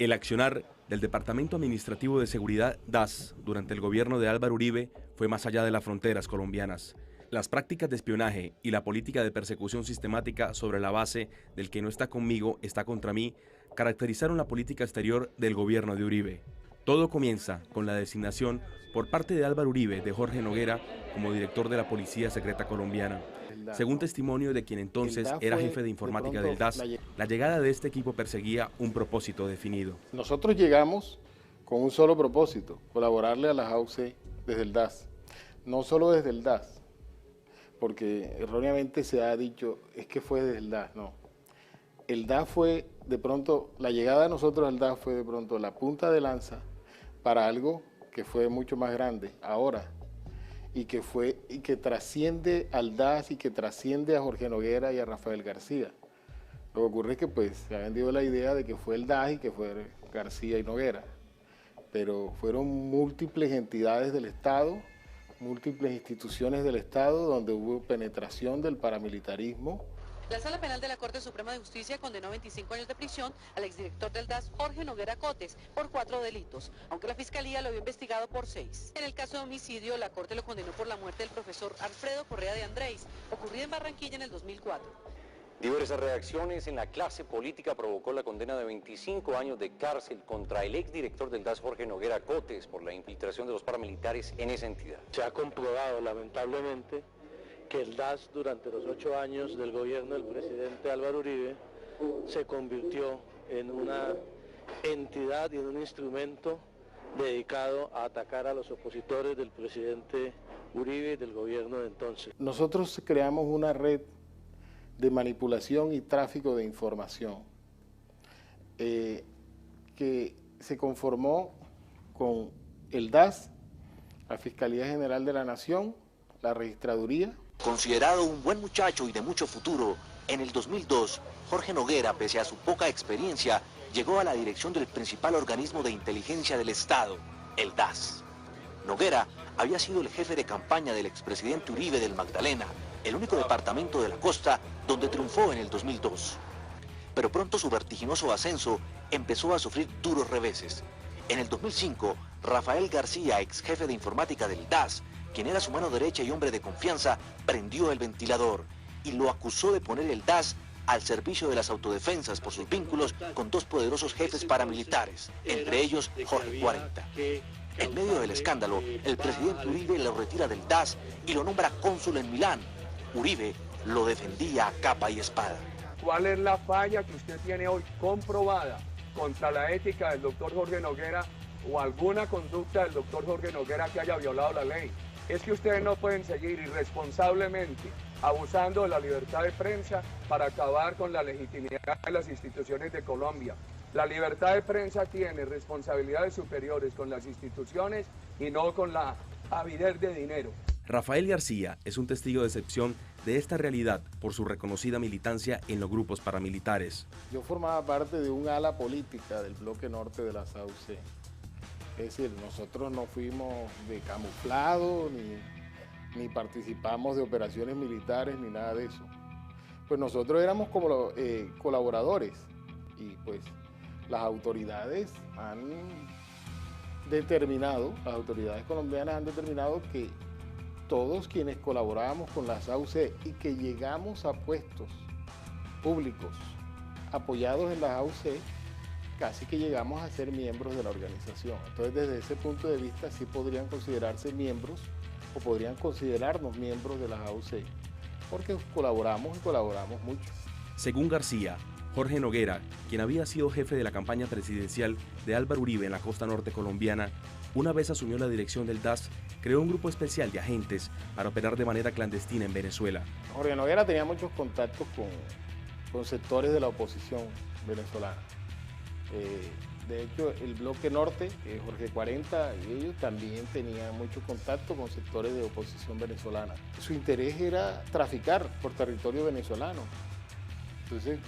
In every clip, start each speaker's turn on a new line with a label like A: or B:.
A: El accionar del Departamento Administrativo de Seguridad DAS durante el gobierno de Álvaro Uribe fue más allá de las fronteras colombianas. Las prácticas de espionaje y la política de persecución sistemática sobre la base del que no está conmigo está contra mí caracterizaron la política exterior del gobierno de Uribe. Todo comienza con la designación por parte de Álvaro Uribe de Jorge Noguera como director de la Policía Secreta Colombiana. Según testimonio de quien entonces era jefe de informática del DAS, la llegada de este equipo perseguía un propósito definido.
B: Nosotros llegamos con un solo propósito, colaborarle a las AUC desde el DAS. No solo desde el DAS, porque erróneamente se ha dicho, es que fue desde el DAS, no. El DAS fue de pronto, la llegada de nosotros al DAS fue de pronto la punta de lanza para algo que fue mucho más grande ahora y que trasciende al DAS y que trasciende a Jorge Noguera y a Rafael García. Lo que ocurre es que pues se ha vendido la idea de que fue el DAS y que fue García y Noguera, pero fueron múltiples entidades del Estado, múltiples instituciones del Estado donde hubo penetración del paramilitarismo.
C: La Sala Penal de la Corte Suprema de Justicia condenó 25 años de prisión al exdirector del DAS, Jorge Noguera Cotes, por 4 delitos, aunque la Fiscalía lo había investigado por 6. En el caso de homicidio, la Corte lo condenó por la muerte del profesor Alfredo Correa de Andrés, ocurrida en Barranquilla en el 2004.
D: Diversas reacciones en la clase política provocó la condena de 25 años de cárcel contra el exdirector del DAS, Jorge Noguera Cotes, por la infiltración de los paramilitares en esa entidad.
E: Se ha comprobado, lamentablemente, que el DAS durante los 8 años del gobierno del presidente Álvaro Uribe se convirtió en una entidad y en un instrumento dedicado a atacar a los opositores del presidente Uribe y del gobierno de entonces.
B: Nosotros creamos una red de manipulación y tráfico de información que se conformó con el DAS, la Fiscalía General de la Nación, la Registraduría.
F: Considerado un buen muchacho y de mucho futuro, en el 2002, Jorge Noguera, pese a su poca experiencia, llegó a la dirección del principal organismo de inteligencia del Estado, el DAS. Noguera había sido el jefe de campaña del expresidente Uribe del Magdalena, el único departamento de la costa donde triunfó en el 2002. Pero pronto su vertiginoso ascenso empezó a sufrir duros reveses. En el 2005, Rafael García, ex jefe de informática del DAS, quien era su mano derecha y hombre de confianza, prendió el ventilador y lo acusó de poner el DAS al servicio de las autodefensas por sus vínculos con 2 poderosos jefes paramilitares, entre ellos Jorge 40. En medio del escándalo, el presidente Uribe lo retira del DAS y lo nombra cónsul en Milán. Uribe lo defendía a capa y espada.
G: ¿Cuál es la falla que usted tiene hoy comprobada contra la ética del doctor Jorge Noguera o alguna conducta del doctor Jorge Noguera que haya violado la ley? Es que ustedes no pueden seguir irresponsablemente abusando de la libertad de prensa para acabar con la legitimidad de las instituciones de Colombia. La libertad de prensa tiene responsabilidades superiores con las instituciones y no con la avidez de dinero.
A: Rafael García es un testigo de excepción de esta realidad por su reconocida militancia en los grupos paramilitares.
B: Yo formaba parte de un ala política del bloque norte de las AUC. Es decir, nosotros no fuimos de camuflado, ni participamos de operaciones militares, ni nada de eso. Pues nosotros éramos como colaboradores y pues las autoridades las autoridades colombianas han determinado que todos quienes colaborábamos con las AUC y que llegamos a puestos públicos apoyados en las AUC, casi que llegamos a ser miembros de la organización. Entonces, desde ese punto de vista, sí podrían considerarse miembros o podrían considerarnos miembros de las AUC, porque colaboramos y colaboramos mucho.
A: Según García, Jorge Noguera, quien había sido jefe de la campaña presidencial de Álvaro Uribe en la costa norte colombiana, una vez asumió la dirección del DAS, creó un grupo especial de agentes para operar de manera clandestina en Venezuela.
B: Jorge Noguera tenía muchos contactos con sectores de la oposición venezolana. De hecho, el bloque norte, Jorge 40 y ellos también tenían mucho contacto con sectores de oposición venezolana. Su interés era traficar por territorio venezolano. Entonces,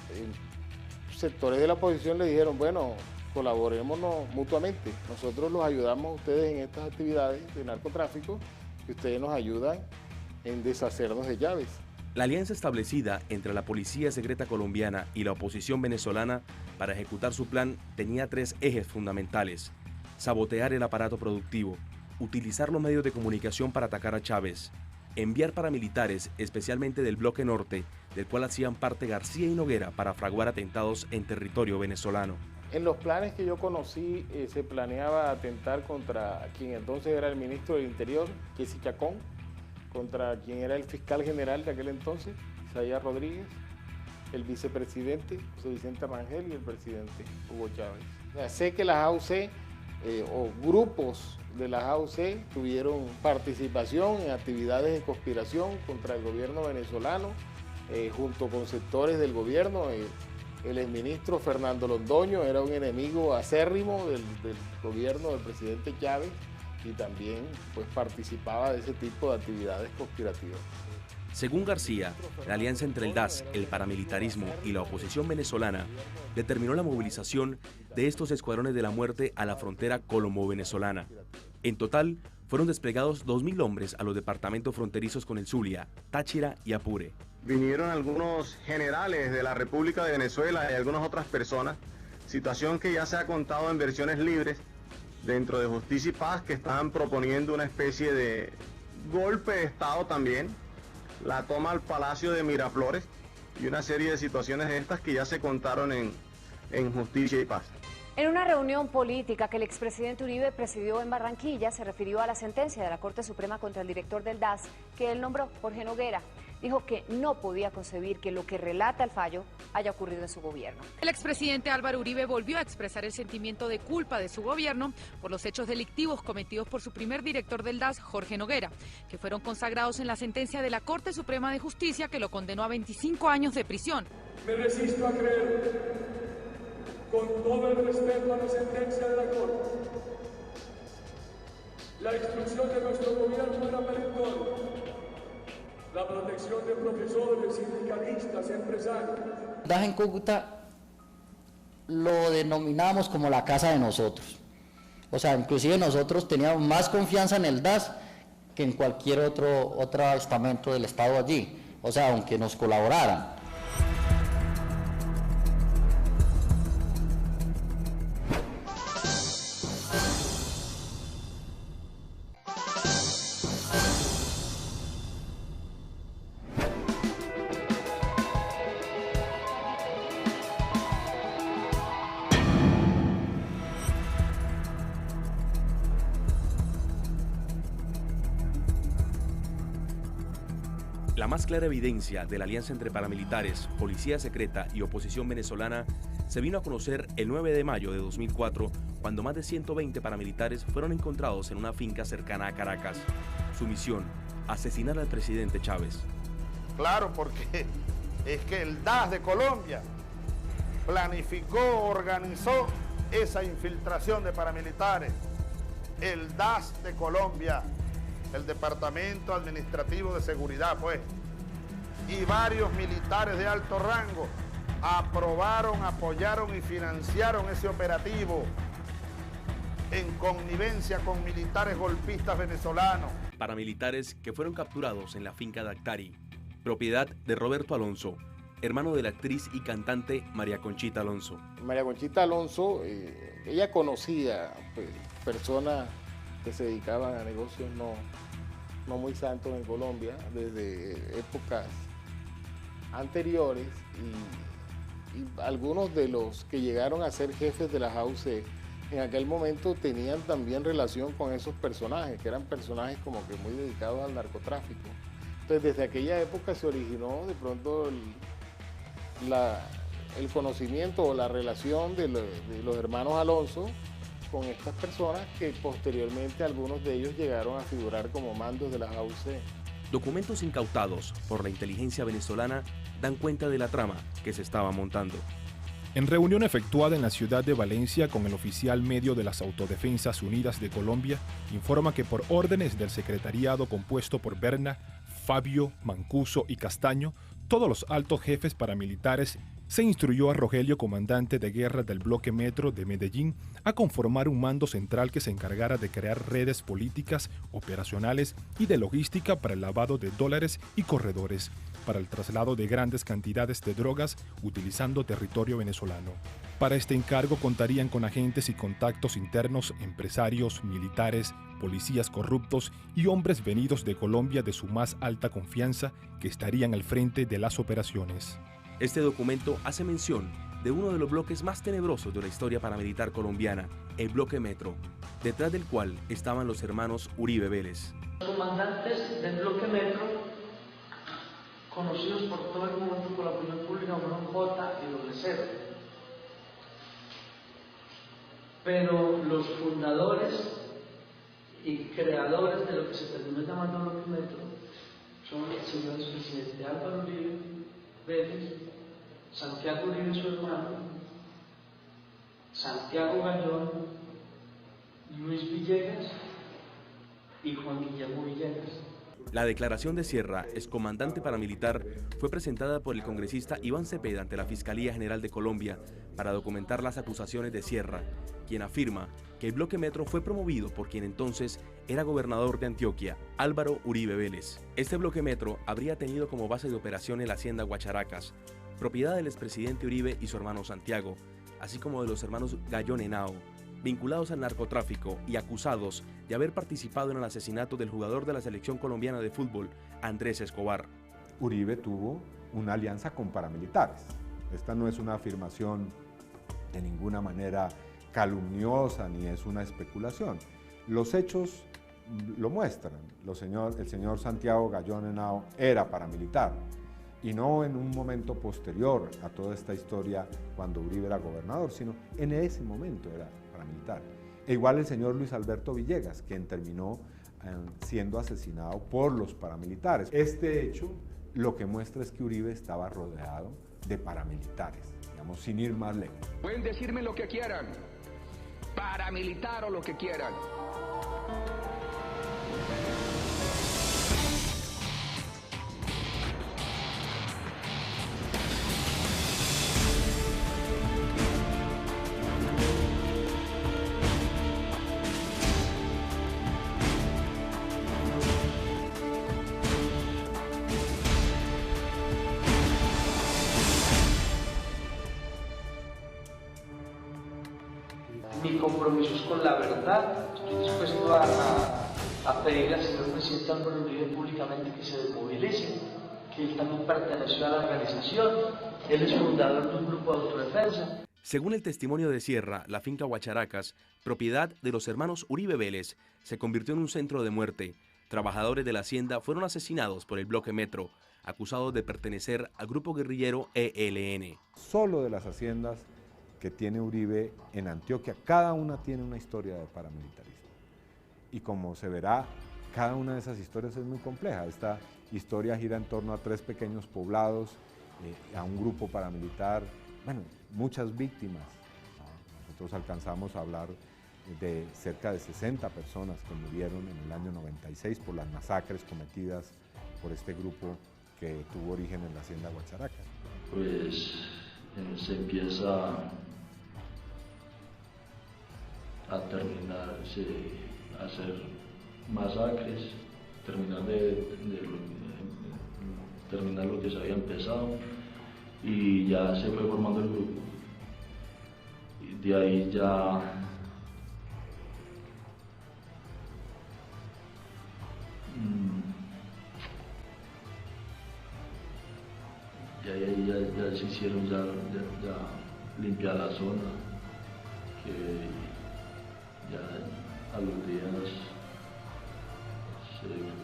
B: sectores de la oposición le dijeron, bueno, colaborémonos mutuamente. Nosotros los ayudamos a ustedes en estas actividades de narcotráfico y ustedes nos ayudan en deshacernos de llaves.
A: La alianza establecida entre la Policía Secreta colombiana y la oposición venezolana para ejecutar su plan tenía 3 ejes fundamentales: sabotear el aparato productivo, utilizar los medios de comunicación para atacar a Chávez, enviar paramilitares, especialmente del bloque norte, del cual hacían parte García y Noguera, para fraguar atentados en territorio venezolano.
B: En los planes que yo conocí, se planeaba atentar contra quien entonces era el ministro del Interior, Jesse Chacón, contra quien era el fiscal general de aquel entonces, Isaías Rodríguez, el vicepresidente, José Vicente Rangel, y el presidente Hugo Chávez. O sea, sé que las AUC o grupos de las AUC tuvieron participación en actividades de conspiración contra el gobierno venezolano, junto con sectores del gobierno. El exministro Fernando Londoño era un enemigo acérrimo del gobierno del presidente Chávez y también pues, participaba de ese tipo de actividades conspirativas.
A: Según García, la alianza entre el DAS, el paramilitarismo y la oposición venezolana determinó la movilización de estos escuadrones de la muerte a la frontera colombo-venezolana. En total, fueron desplegados 2.000 hombres a los departamentos fronterizos con el Zulia, Táchira y Apure.
H: Vinieron algunos generales de la República de Venezuela y algunas otras personas, situación que ya se ha contado en versiones libres dentro de Justicia y Paz, que estaban proponiendo una especie de golpe de Estado también, la toma al Palacio de Miraflores y una serie de situaciones de estas que ya se contaron en Justicia y Paz.
I: En una reunión política que el expresidente Uribe presidió en Barranquilla, se refirió a la sentencia de la Corte Suprema contra el director del DAS, que él nombró, Jorge Noguera. Dijo que no podía concebir que lo que relata el fallo haya ocurrido en su gobierno.
J: El expresidente Álvaro Uribe volvió a expresar el sentimiento de culpa de su gobierno por los hechos delictivos cometidos por su primer director del DAS, Jorge Noguera, que fueron consagrados en la sentencia de la Corte Suprema de Justicia que lo condenó a 25 años de prisión.
G: Me resisto a creer, con todo el respeto a la sentencia de la Corte, la instrucción de nuestro gobierno era perentoria. La protección de profesores, sindicalistas, empresarios.
K: El DAS en Cúcuta lo denominamos como la casa de nosotros. O sea, inclusive nosotros teníamos más confianza en el DAS que en cualquier otro estamento del Estado allí. O sea, aunque nos colaboraran.
A: La más clara evidencia de la alianza entre paramilitares, policía secreta y oposición venezolana se vino a conocer el 9 de mayo de 2004, cuando más de 120 paramilitares fueron encontrados en una finca cercana a Caracas. Su misión, asesinar al presidente Chávez.
L: Claro, porque es que el DAS de Colombia planificó, organizó esa infiltración de paramilitares. El DAS de Colombia, el Departamento Administrativo de Seguridad, pues, y varios militares de alto rango aprobaron, apoyaron y financiaron ese operativo en connivencia con militares golpistas venezolanos.
A: Paramilitares que fueron capturados en la finca de Actari, propiedad de Roberto Alonso, hermano de la actriz y cantante María Conchita Alonso.
B: María Conchita Alonso, ella conocía pues, personas que se dedicaban a negocios no muy santos en Colombia desde épocas anteriores y algunos de los que llegaron a ser jefes de las AUC en aquel momento tenían también relación con esos personajes, que eran personajes como que muy dedicados al narcotráfico. Entonces desde aquella época se originó de pronto el conocimiento o la relación de los hermanos Alonso con estas personas que posteriormente algunos de ellos llegaron a figurar como mandos de las AUC.
A: Documentos incautados por la inteligencia venezolana dan cuenta de la trama que se estaba montando.
M: En reunión efectuada en la ciudad de Valencia con el oficial medio de las Autodefensas Unidas de Colombia, informa que por órdenes del secretariado compuesto por Berna, Fabio, Mancuso y Castaño, todos los altos jefes paramilitares, se instruyó a Rogelio, comandante de guerra del bloque Metro de Medellín, a conformar un mando central que se encargara de crear redes políticas, operacionales y de logística para el lavado de dólares y corredores, para el traslado de grandes cantidades de drogas utilizando territorio venezolano. Para este encargo contarían con agentes y contactos internos, empresarios, militares, policías corruptos y hombres venidos de Colombia de su más alta confianza que estarían al frente de las operaciones.
A: Este documento hace mención de uno de los bloques más tenebrosos de la historia paramilitar colombiana, el Bloque Metro, detrás del cual estaban los hermanos Uribe Vélez.
N: Los comandantes del Bloque Metro, conocidos por todo el mundo, por la opinión pública, fueron J y WC. Pero los fundadores y creadores de lo que se terminó llamando Bloque Metro son el señor expresidente Álvaro Uribe Vélez, Santiago Uribe su hermano, Santiago Gallón, Luis Villegas y Juan Guillermo Villegas.
A: La declaración de Sierra, excomandante paramilitar, fue presentada por el congresista Iván Cepeda ante la Fiscalía General de Colombia para documentar las acusaciones de Sierra, quien afirma que el Bloque Metro fue promovido por quien entonces era gobernador de Antioquia, Álvaro Uribe Vélez. Este Bloque Metro habría tenido como base de operaciones la hacienda Guacharacas, propiedad del expresidente Uribe y su hermano Santiago, así como de los hermanos Gallón Henao, vinculados al narcotráfico y acusados de haber participado en el asesinato del jugador de la selección colombiana de fútbol, Andrés Escobar.
O: Uribe tuvo una alianza con paramilitares. Esta no es una afirmación de ninguna manera calumniosa ni es una especulación. Los hechos lo muestran. El señor Santiago Gallón Henao era paramilitar y no en un momento posterior a toda esta historia cuando Uribe era gobernador, sino en ese momento era paramilitar. E igual el señor Luis Alberto Villegas, quien terminó siendo asesinado por los paramilitares. Este hecho lo que muestra es que Uribe estaba rodeado de paramilitares, digamos, sin ir más lejos.
P: Pueden decirme lo que quieran, paramilitar o lo que quieran.
N: Mi compromiso es con la verdad. Estoy dispuesto a pedirle al señor presidente Álvaro Uribe públicamente que se desmovilice, que él también perteneció a la organización, él es fundador de un grupo de autodefensa.
A: Según el testimonio de Sierra, la finca Guacharacas, propiedad de los hermanos Uribe Vélez, se convirtió en un centro de muerte. Trabajadores de la hacienda fueron asesinados por el Bloque Metro, acusados de pertenecer al grupo guerrillero ELN.
O: Solo de las haciendas que tiene Uribe en Antioquia, cada una tiene una historia de paramilitarismo. Y como se verá, cada una de esas historias es muy compleja. Esta historia gira en torno a 3 pequeños poblados, a un grupo paramilitar, bueno, muchas víctimas. Nosotros alcanzamos a hablar de cerca de 60 personas que murieron en el año 96 por las masacres cometidas por este grupo que tuvo origen en la hacienda Guacharacas.
E: Pues se empieza a hacer masacres, terminar lo que se había empezado, y ya se fue formando el grupo. Y de ahí ya se hicieron ya limpiar la zona, que ya a los días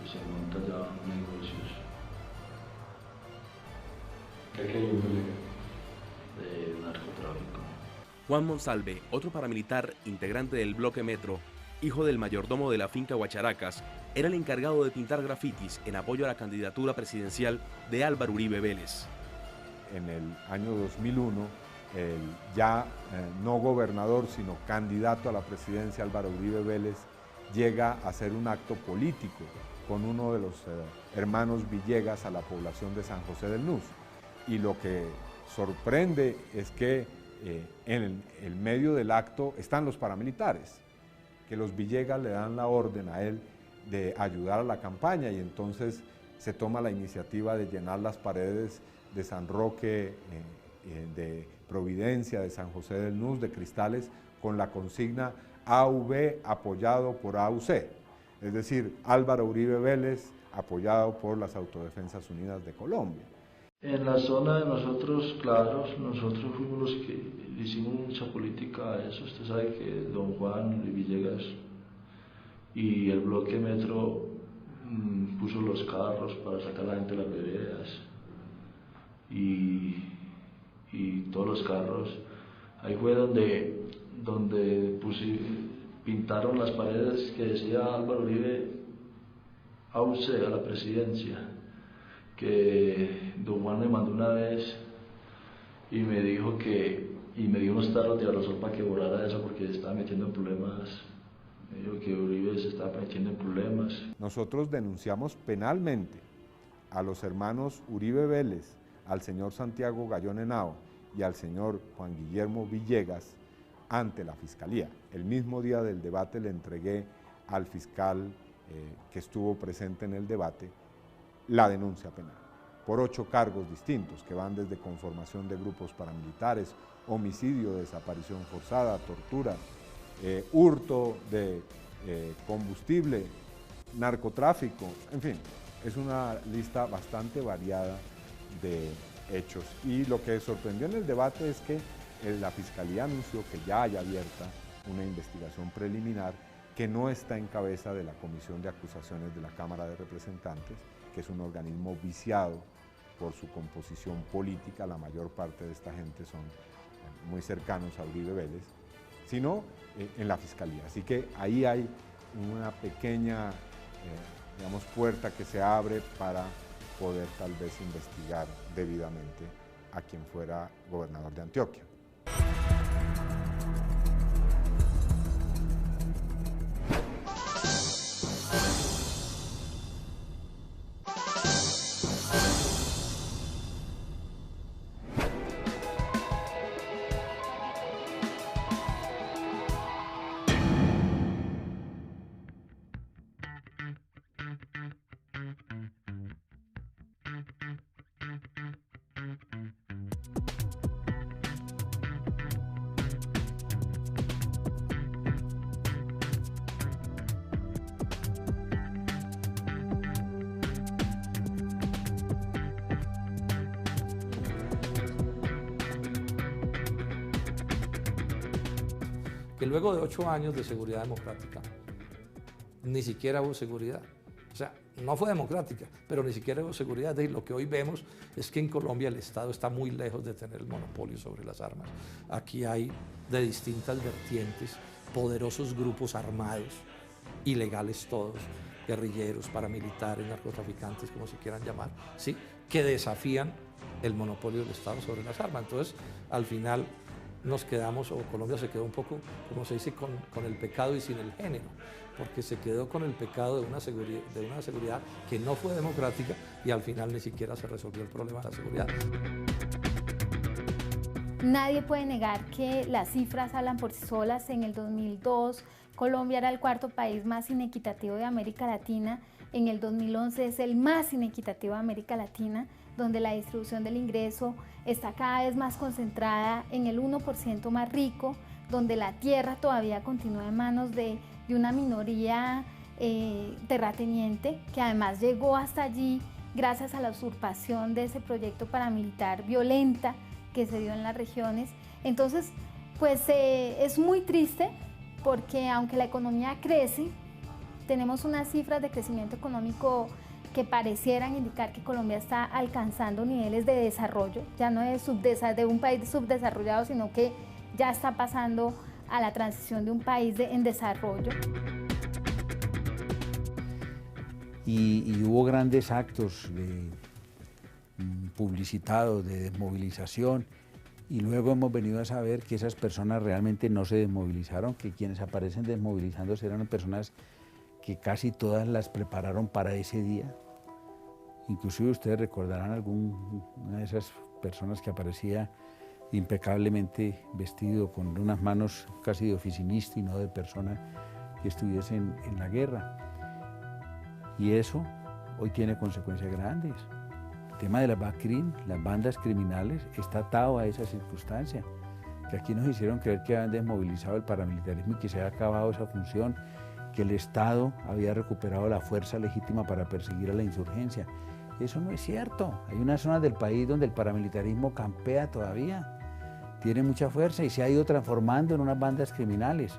E: se montan ya negocios.
O: ¿De qué índole?
E: De narcotráfico.
A: Juan Monsalve, otro paramilitar integrante del Bloque Metro, hijo del mayordomo de la finca Guacharacas, era el encargado de pintar grafitis en apoyo a la candidatura presidencial de Álvaro Uribe Vélez.
O: En el año 2001, el ya no gobernador, sino candidato a la presidencia Álvaro Uribe Vélez, llega a hacer un acto político con uno de los hermanos Villegas a la población de San José del Nus. Y lo que sorprende es que en el medio del acto están los paramilitares, que los Villegas le dan la orden a él de ayudar a la campaña, y entonces se toma la iniciativa de llenar las paredes de San Roque, de Providencia, de San José del Nus, de cristales, con la consigna AV apoyado por AUC, es decir, Álvaro Uribe Vélez apoyado por las Autodefensas Unidas de Colombia.
N: En la zona de nosotros, claro, nosotros fuimos los que hicimos mucha política a eso. Usted sabe que don Juan Villegas y el bloque Metro puso los carros para sacar a la gente de las veredas y todos los carros. Ahí fue donde pintaron las paredes que decía Álvaro Uribe AUC a la presidencia, que don Juan me mandó una vez y me dijo y me dio unos tarros de aerosol para que borrara eso porque se estaba metiendo en problemas. Me dijo que Uribe se estaba metiendo en problemas.
O: Nosotros denunciamos penalmente a los hermanos Uribe Vélez, al señor Santiago Gallón Henao y al señor Juan Guillermo Villegas ante la Fiscalía. El mismo día del debate le entregué al fiscal que estuvo presente en el debate la denuncia penal por 8 cargos distintos que van desde conformación de grupos paramilitares, homicidio, desaparición forzada, tortura, hurto de combustible, narcotráfico, en fin, es una lista bastante variada de hechos. Y lo que sorprendió en el debate es que la Fiscalía anunció que ya hay abierta una investigación preliminar que no está en cabeza de la Comisión de Acusaciones de la Cámara de Representantes, que es un organismo viciado por su composición política, la mayor parte de esta gente son muy cercanos a Uribe Vélez, sino en la Fiscalía. Así que ahí hay una pequeña, digamos, puerta que se abre para poder tal vez investigar debidamente a quien fuera gobernador de Antioquia.
Q: Que luego de 8 años de seguridad democrática, ni siquiera hubo seguridad. O sea, no fue democrática, pero ni siquiera hubo seguridad. Y lo que hoy vemos es que en Colombia el Estado está muy lejos de tener el monopolio sobre las armas. Aquí hay de distintas vertientes, poderosos grupos armados, ilegales todos, guerrilleros, paramilitares, narcotraficantes, como se quieran llamar, ¿sí?, que desafían el monopolio del Estado sobre las armas. Entonces, al final, nos quedamos, o Colombia se quedó un poco, como se dice, con el pecado y sin el género, porque se quedó con el pecado de una seguridad que no fue democrática y al final ni siquiera se resolvió el problema de la seguridad.
R: Nadie puede negar que las cifras hablan por sí solas. En el 2002, Colombia era el 4º país más inequitativo de América Latina. En el 2011 es el más inequitativo de América Latina, donde la distribución del ingreso está cada vez más concentrada en el 1% más rico, donde la tierra todavía continúa en manos de una minoría terrateniente, que además llegó hasta allí gracias a la usurpación de ese proyecto paramilitar violenta que se dio en las regiones. Entonces, pues es muy triste porque aunque la economía crece, tenemos unas cifras de crecimiento económico que parecieran indicar que Colombia está alcanzando niveles de desarrollo, ya no es de un país subdesarrollado, sino que ya está pasando a la transición de un país en desarrollo.
S: Y hubo grandes actos publicitados de desmovilización, y luego hemos venido a saber que esas personas realmente no se desmovilizaron, que quienes aparecen desmovilizándose eran personas que casi todas las prepararon para ese día. Inclusive ustedes recordarán alguna de esas personas que aparecía impecablemente vestido, con unas manos casi de oficinista y no de persona que estuviese en la guerra. Y eso hoy tiene consecuencias grandes. El tema de las bandas criminales, está atado a esa circunstancia, que aquí nos hicieron creer que habían desmovilizado el paramilitarismo y que se había acabado esa función, que el Estado había recuperado la fuerza legítima para perseguir a la insurgencia. Eso no es cierto. Hay unas zonas del país donde el paramilitarismo campea todavía, tiene mucha fuerza y se ha ido transformando en unas bandas criminales.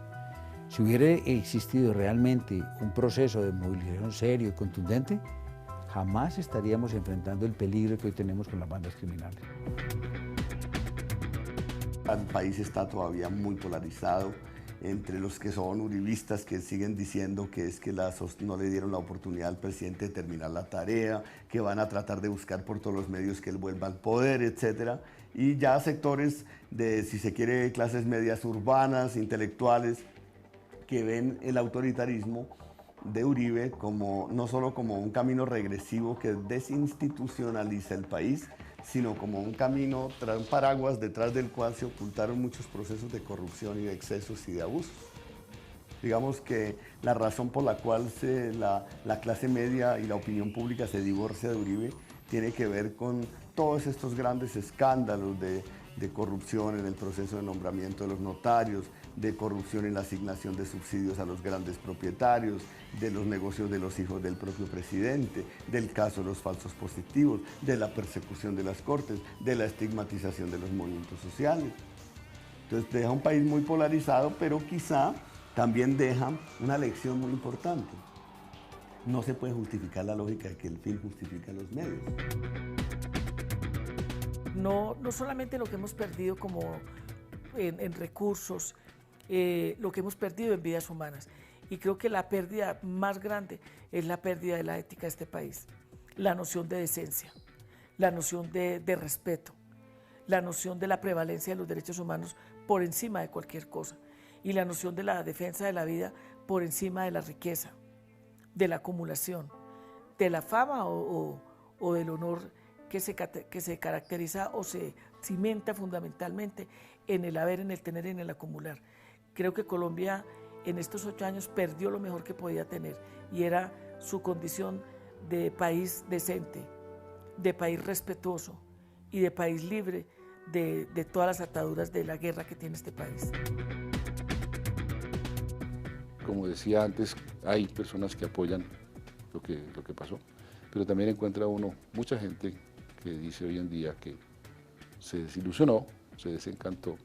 S: Si hubiera existido realmente un proceso de movilización serio y contundente, jamás estaríamos enfrentando el peligro que hoy tenemos con las bandas criminales.
T: El país está todavía muy polarizado entre los que son uribistas, que siguen diciendo que es que no le dieron la oportunidad al presidente de terminar la tarea, que van a tratar de buscar por todos los medios que él vuelva al poder, etc. Y ya sectores de, si se quiere, clases medias urbanas, intelectuales, que ven el autoritarismo de Uribe como, no solo como un camino regresivo que desinstitucionaliza el país, sino como un camino, un paraguas detrás del cual se ocultaron muchos procesos de corrupción y de excesos y de abusos. Digamos que la razón por la cual la clase media y la opinión pública se divorcia de Uribe tiene que ver con todos estos grandes escándalos de corrupción en el proceso de nombramiento de los notarios, de corrupción en la asignación de subsidios a los grandes propietarios, de los negocios de los hijos del propio presidente, del caso de los falsos positivos, de la persecución de las cortes, de la estigmatización de los movimientos sociales. Entonces deja un país muy polarizado, pero quizá también deja una lección muy importante. No se puede justificar la lógica de que el fin justifica los medios.
U: No solamente lo que hemos perdido como en recursos, lo que hemos perdido en vidas humanas. Y creo que la pérdida más grande es la pérdida de la ética de este país. La noción de decencia, la noción de respeto, la noción de la prevalencia de los derechos humanos por encima de cualquier cosa y la noción de la defensa de la vida por encima de la riqueza, de la acumulación, de la fama o del honor que se caracteriza o se cimenta fundamentalmente en el haber, en el tener y en el acumular. Creo que Colombia en estos 8 años perdió lo mejor que podía tener y era su condición de país decente, de país respetuoso y de país libre de todas las ataduras de la guerra que tiene este país.
V: Como decía antes, hay personas que apoyan lo que pasó, pero también encuentra uno mucha gente que dice hoy en día que se desilusionó, se desencantó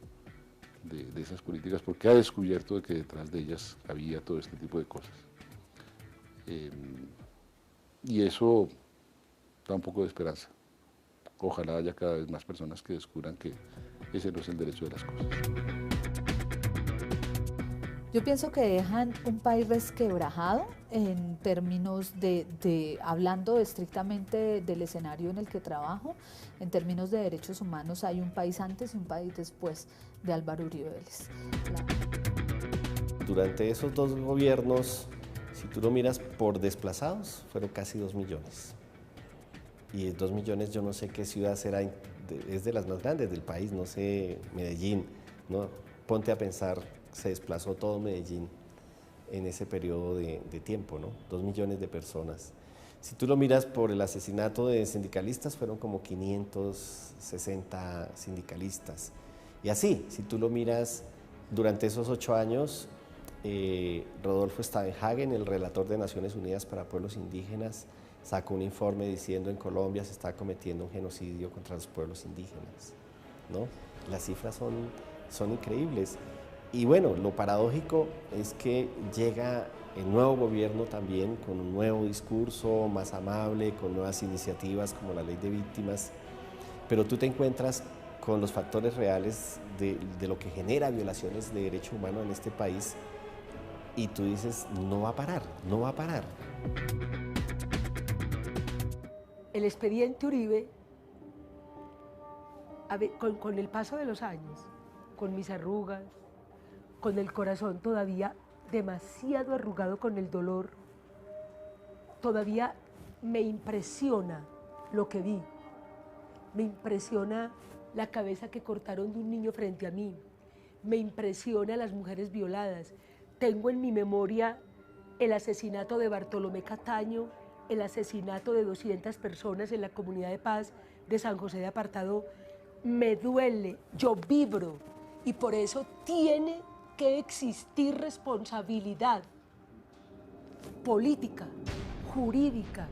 V: de esas políticas porque ha descubierto de que detrás de ellas había todo este tipo de cosas. Y eso da un poco de esperanza. Ojalá haya cada vez más personas que descubran que ese no es el derecho de las cosas.
W: Yo pienso que dejan un país resquebrajado en términos hablando estrictamente del escenario en el que trabajo, en términos de derechos humanos hay un país antes y un país después de Álvaro Uribe Vélez.
X: Durante esos 2 gobiernos, si tú lo miras por desplazados, fueron casi 2 millones. Y 2 millones yo no sé qué ciudad será, es de las más grandes del país, no sé, Medellín, ¿no? Ponte a pensar, se desplazó todo Medellín en ese periodo de tiempo, ¿no? 2 millones de personas. Si tú lo miras por el asesinato de sindicalistas, fueron como 560 sindicalistas. Y así, si tú lo miras durante esos 8 años, Rodolfo Steinhagen, el relator de Naciones Unidas para Pueblos Indígenas, sacó un informe diciendo en Colombia se está cometiendo un genocidio contra los pueblos indígenas, ¿no? Las cifras son increíbles. Y bueno, lo paradójico es que llega el nuevo gobierno también con un nuevo discurso más amable, con nuevas iniciativas como la ley de víctimas, pero tú te encuentras con los factores reales de lo que genera violaciones de derechos humanos en este país y tú dices, no va a parar, no va a parar.
Y: El expediente Uribe, con el paso de los años, con mis arrugas, con el corazón todavía demasiado arrugado con el dolor, todavía me impresiona lo que vi, me impresiona la cabeza que cortaron de un niño frente a mí, me impresiona las mujeres violadas, tengo en mi memoria el asesinato de Bartolomé Cataño el asesinato de 200 personas en la comunidad de paz de San José de Apartadó, me duele, yo vibro, y por eso tiene que existir responsabilidad política, jurídica,